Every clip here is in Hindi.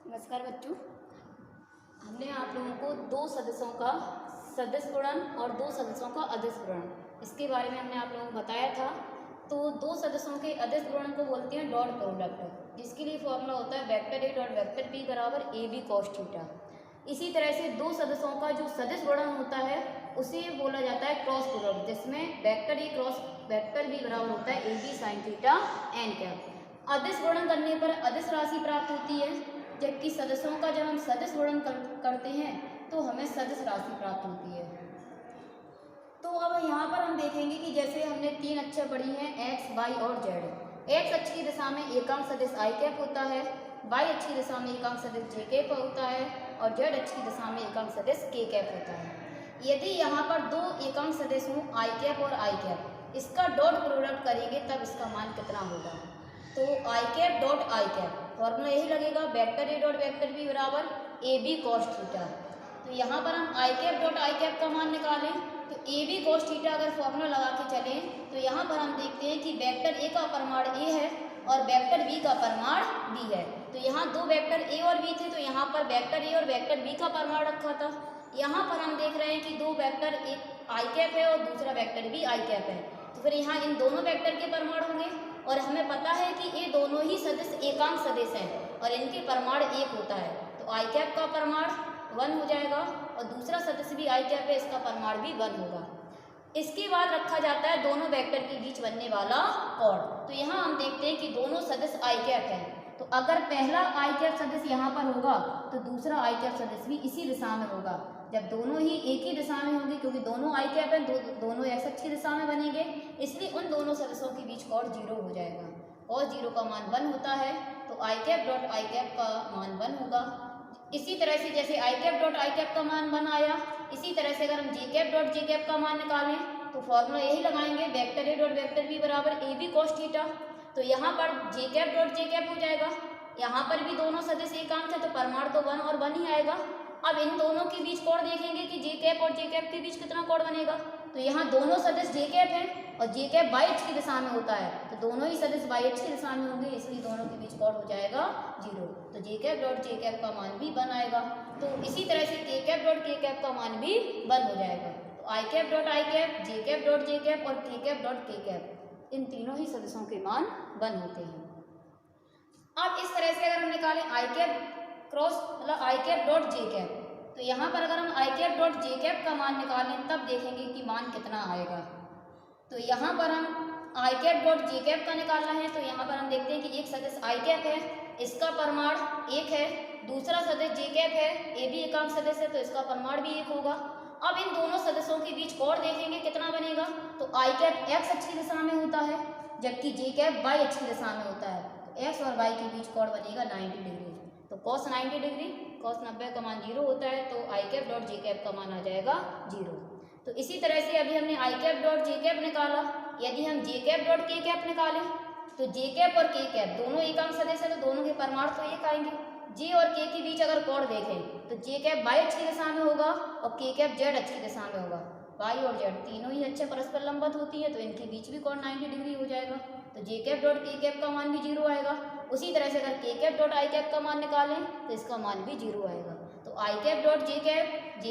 नमस्कार बच्चों। हमने आप लोगों को दो सदस्यों का सदिश गुणन और दो सदस्यों का अदिश गुणन इसके बारे में हमने आप लोगों को बताया था। तो दो सदस्यों के अदिश गुणन को बोलते हैं डॉट प्रोडक्ट, जिसके लिए फॉर्मूला होता है वेक्टर ए डॉट वेक्टर बी बराबर ए बी कॉस थीटा। इसी तरह से दो सदस्यों का जो सदिश गुणन होता है उसे बोला जाता है क्रॉस प्रोडक्ट, जिसमें वेक्टर ए क्रॉस वेक्टर बी बराबर होता है A B sine theta n cap. अदिश गुणन करने पर अदिश राशि प्राप्त होती है, जबकि सदस्यों का जब हम सदिश गुणन करते हैं तो हमें सदिश राशि प्राप्त होती है। तो अब यहाँ पर हम देखेंगे कि जैसे हमने तीन अक्षर पढ़ी हैं एक्स वाई और जेड। एक्स अक्ष की दिशा में एकांक सदिश आई कैप होता है, वाई अक्ष की दिशा में एकांक सदिश जे कैप होता है और जेड अक्ष की दिशा में एकांक सदिश के कैप होता है। यदि यहाँ पर दो एकांक सदिश हों आई कैप और आई कैप, इसका डॉट प्रोडक्ट करेंगे तब इसका मान कितना होगा। तो i cap dot i cap formula यही लगेगा वेक्टर ए डॉट वेक्टर बी बराबर ए बी कॉस थीटा। तो यहाँ पर हम i cap dot i cap का मान निकालें तो ए बी कॉस थीटा अगर फॉर्मूला लगा के चलें तो यहाँ पर हम देखते हैं कि वेक्टर ए का परिमाण ए है और वेक्टर बी का परिमाण बी है। तो यहाँ दो वेक्टर ए और बी थे, तो यहाँ पर वेक्टर ए और वेक्टर बी का परिमाण रखा था। यहाँ पर हम देख रहे हैं कि दो वेक्टर एक आई कैप है और दूसरा वेक्टर बी आई कैप है, तो फिर यहाँ इन दोनों वेक्टर के परिमाण होंगे। और हमें पता है कि ये दोनों ही सदिश एकांक सदिश हैं और इनके परिमाण एक होता है, तो आई कैप का परिमाण 1 हो जाएगा और दूसरा सदिश भी आई कैप है, इसका परिमाण भी 1 होगा। इसके बाद रखा जाता है दोनों वेक्टर के बीच बनने वाला कोण। तो यहाँ हम देखते हैं कि दोनों सदिश आई कैप है, तो अगर पहला आई कैप सदिश यहाँ पर होगा तो दूसरा आई कैप सदिश भी इसी दिशा में होगा। जब दोनों ही एक ही दिशा में होंगे, क्योंकि दोनों आई कैप है, दोनों एक्स अक्ष की दिशा में बनेंगे, इसलिए उन दोनों सदस्यों के बीच कोण 0 हो जाएगा और 0 का मान 1 होता है, तो i cap dot i cap का मान 1 होगा। इसी तरह से जैसे i cap dot i cap का मान 1 आया, इसी तरह से अगर हम j cap dot j cap का मान निकालें तो फॉर्मूला यही लगाएंगे वेक्टर ए डॉट वेक्टर बी बराबर ए बी कॉस थीटा। तो यहाँ पर j cap dot j cap हो जाएगा, यहाँ पर भी दोनों सदिश एकांक है तो परिमाण तो 1 और 1 ही आएगा। अब इन दोनों के बीच कोण देखेंगे कि जे कैप और जे कैप के बीच कितना कोण बनेगा। तो यहाँ दोनों सदिश जे कैप है और जे कैप वाई अक्ष की दिशा में होता है, तो दोनों ही सदिश वाई अक्ष की दिशा में होंगे, इसलिए दोनों के बीच कोण हो जाएगा 0। तो जे कैप डॉट जे कैप का मान भी 1 आएगा। तो इसी तरह से के कैप डॉट के कैप का मान भी 1 हो जाएगा। तो i cap dot i cap, j cap dot j cap और k cap dot k cap, इन तीनों ही सदिशों के मान 1 होते हैं। अब इस तरह से अगर हम निकालें आई कैप क्रॉस मतलब आई कैप डॉट जे कैप, तो यहाँ पर अगर हम i cap dot j cap का मान निकालें तब देखेंगे कि मान कितना आएगा। तो यहाँ पर हम i cap dot j cap का निकालना है, तो यहाँ पर हम देखते हैं कि एक सदिश आई कैप है, इसका परिमाण 1 है, दूसरा सदिश जे कैप है, ए भी एकांक सदिश है, तो इसका परिमाण भी 1 होगा। अब इन दोनों सदस्यों के बीच कोण देखेंगे कितना बनेगा। तो आई कैप एक्स अक्ष की दिशा में होता है, जबकि जे कैप वाई अक्ष की दिशा में होता है, तो एक्स और वाई के बीच कोण बनेगा 90 डिग्री। तो cos 90 डिग्री, cos 90 का मान 0 होता है, तो i cap dot j cap का मान आ जाएगा 0। तो इसी तरह से अभी हमने आई कैप डॉट जे कैप निकाला, यदि हम j cap dot k cap निकालें तो जे कैप और के कैप दोनों एकांक सदिश है, तो दोनों के परिमाण तो एक आएंगे। जे और के के बीच अगर कोण देखें तो जे कैप वाई अक्ष की दिशा में होगा और के कैप जेड अक्ष की दिशा में होगा। वाई और जेड तीनों ही अच्छे परस्पर लंबवत होती है, तो इनके बीच भी कोण 90 डिग्री हो जाएगा। तो जे कैप डॉट के कैप का मान भी 0 आएगा। उसी तरह से अगर के कैप डॉट आई कैप का मान निकालें तो इसका मान भी 0 आएगा। तो i cap dot j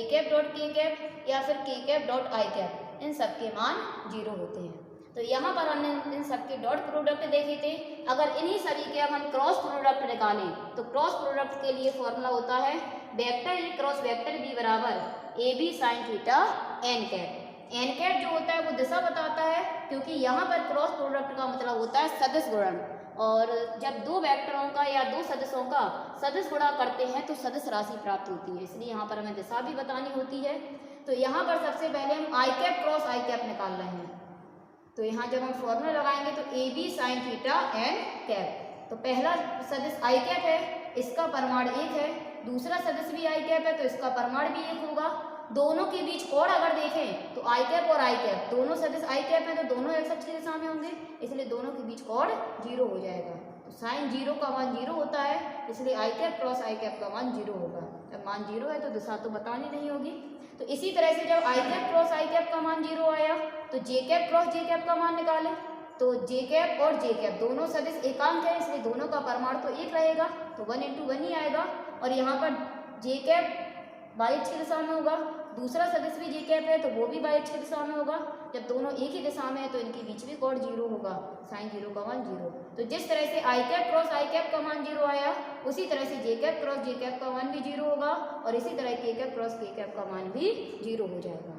cap dot k cap या फिर k cap dot i cap, इन सब के मान 0 होते हैं। तो यहाँ पर हमने इन सब के डॉट प्रोडक्ट देखे थे। अगर इन्हीं सभी के अब हम क्रॉस प्रोडक्ट निकालें तो क्रॉस प्रोडक्ट के लिए फॉर्मूला होता है वेक्टर ए क्रॉस वेक्टर बी बराबर A B sine theta n cap. N cap जो होता है वो दिशा बताता है, क्योंकि यहाँ पर क्रॉस प्रोडक्ट का मतलब होता है सदिश गुणन, और जब दो वेक्टरों का या दो सदस्यों का सदिश गुणा करते हैं तो सदिश राशि प्राप्त होती है, इसलिए यहाँ पर हमें दिशा भी बतानी होती है। तो यहाँ पर सबसे पहले हम i cap cross I cap निकाल रहे हैं। तो यहाँ जब हम फॉर्मूला लगाएंगे तो A B sine theta n cap, तो पहला सदिश आई कैप है, इसका परिमाण 1 है, दूसरा सदिश भी आई कैप है, तो इसका परिमाण भी 1 होगा। दोनों के बीच कोण अगर देखें तो आई कैप और आई कैप दोनों सदिश आई कैप है, तो दोनों एक्स अक्ष की दिशा में होंगे, इसलिए दोनों के बीच कोण 0 हो जाएगा। तो साइन 0 का मान 0 होता है, इसलिए आई कैप क्रॉस आई कैप का मान 0 होगा। जब मान 0 है तो दिशा तो बतानी नहीं होगी। तो इसी तरह से जब आई कैप क्रॉस आई कैप का मान 0 आया तो जे कैप क्रॉस जे कैप का मान निकालें। तो जे कैप और जे कैप दोनों सदिश एकांक है, इसलिए दोनों का परमाणु तो एक रहेगा, तो 1 × 1 ही आएगा। और यहाँ पर जे कैप y अक्ष की दिशा में होगा, दूसरा सदिश भी जे कैप है तो वो भी y अक्ष की दिशा में होगा। जब दोनों एक ही दिशा में है तो इनके बीच भी कोण 0 होगा, साइन 0 का मान 0। तो जिस तरह से i cap cross i cap का मान 0 आया, उसी तरह से जे कैप क्रॉस जे कैप का मान भी 0 होगा, और इसी तरह के कैप क्रॉस के कैप का मान भी 0 हो जाएगा।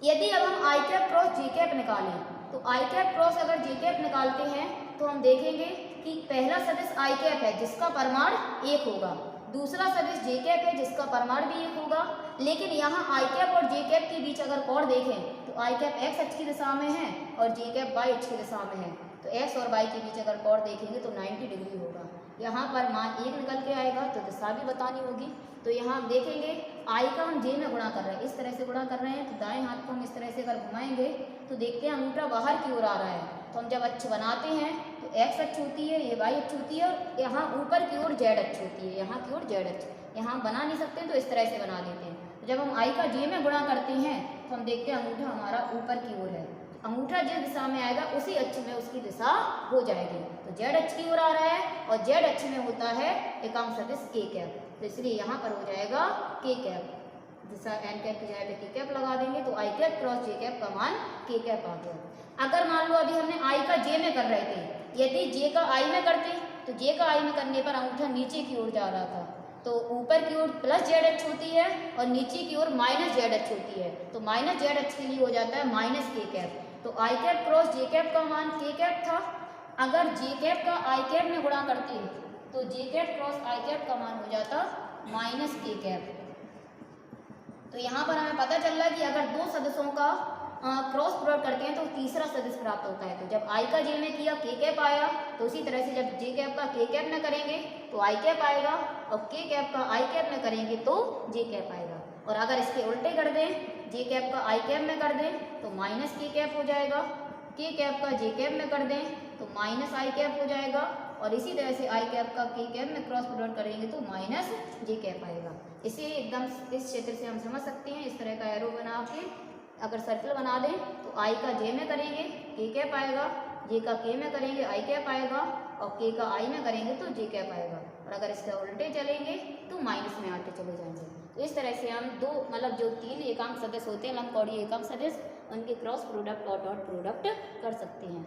यदि अब हम i cap cross J cap निकालें, तो i कैप क्रॉस अगर जे कैप निकालते हैं तो हम देखेंगे कि पहला सदिश i कैप है जिसका परमाणु 1 होगा, दूसरा सदिश जे कैप है जिसका परमाणु भी 1 होगा। लेकिन यहाँ i कैप और जे कैप के बीच अगर कोण देखें तो i कैप x अक्ष की दिशा में है और जे कैप y अक्ष की दिशा में है, तो x और y के बीच अगर कोण देखेंगे तो 90 डिग्री होगा। यहाँ पर मान 1 निकल के आएगा तो दिशा भी बतानी होगी। तो यहाँ हम देखेंगे i का हम j में गुणा कर रहे हैं, इस तरह से गुणा कर रहे हैं, तो दाएं हाथ को हम इस तरह से अगर घुमाएंगे तो देखते हैं अंगूठा बाहर की ओर आ रहा है। तो हम जब अक्ष बनाते हैं तो x अक्ष होती है, ये y अक्ष होती है, और यहाँ ऊपर की ओर z अक्ष होती है, यहाँ की ओर z अक्ष। यहाँ बना नहीं सकते तो इस तरह से बना देते हैं। तो जब हम i का j में गुणा करते हैं तो हम देखते हैं अंगूठा हमारा ऊपर की ओर है, अंगूठा जिस दिशा में आएगा उसी अक्ष में उसकी दिशा हो जाएगी। तो z अक्ष की ओर आ रहा है और z अक्ष में होता है एकांक सदिश k कैप, तो इसलिए यहाँ पर हो जाएगा k कैप। दिशा n कैप की जगह पे k कैप लगा देंगे तो i cap cross j cap का मान k कैप आ गया। अगर मान लो अभी हमने i का j में कर रहे थे, यदि j का i में करते तो j का i में करने पर अंगूठा नीचे की ओर जा रहा था, तो ऊपर की ओर प्लस z अक्ष होती है और नीचे की ओर माइनस z अक्ष होती है, तो माइनस z अक्ष के लिए हो जाता है माइनस k कैप। तो i cap cross j cap का मान k कैप था। अगर j कैप का i कैप में गुणा करते तो j cap cross i cap का मान हो जाता माइनस k कैप। तो यहाँ पर हमें पता चल रहा है कि अगर दो सदिशों का क्रॉस प्रोडक्ट करते हैं तो तीसरा सदिश प्राप्त होता है। तो जब i का j में किया k कैप आया, तो उसी तरह से जब j कैप का k कैप में करेंगे तो i कैप आएगा, और k कैप का i कैप में करेंगे तो j कैप आएगा। और अगर इसके उल्टे कर दें, j कैप का i कैप में कर दें तो माइनस k कैप हो जाएगा, k कैप का j कैप में कर दें तो माइनस i कैप हो जाएगा, और इसी तरह से i कैप का k कैप में क्रॉस प्रोडक्ट करेंगे तो माइनस j कैप आएगा। इसे एकदम इस क्षेत्र से हम समझ सकते हैं, इस तरह का एरो बना के अगर सर्कल बना दें तो i का j में करेंगे k कैप आएगा, j का k में करेंगे i कैप आएगा, और k का i में करेंगे तो j कैप आएगा। और अगर इसके उल्टे चलेंगे तो माइनस में आते चले जाएंगे। तो इस तरह से हम दो मतलब जो 3 एकांक सदिश होते हैं लंबकोणीय एकांक सदिश, उनके क्रॉस प्रोडक्ट और डॉट प्रोडक्ट कर सकते हैं।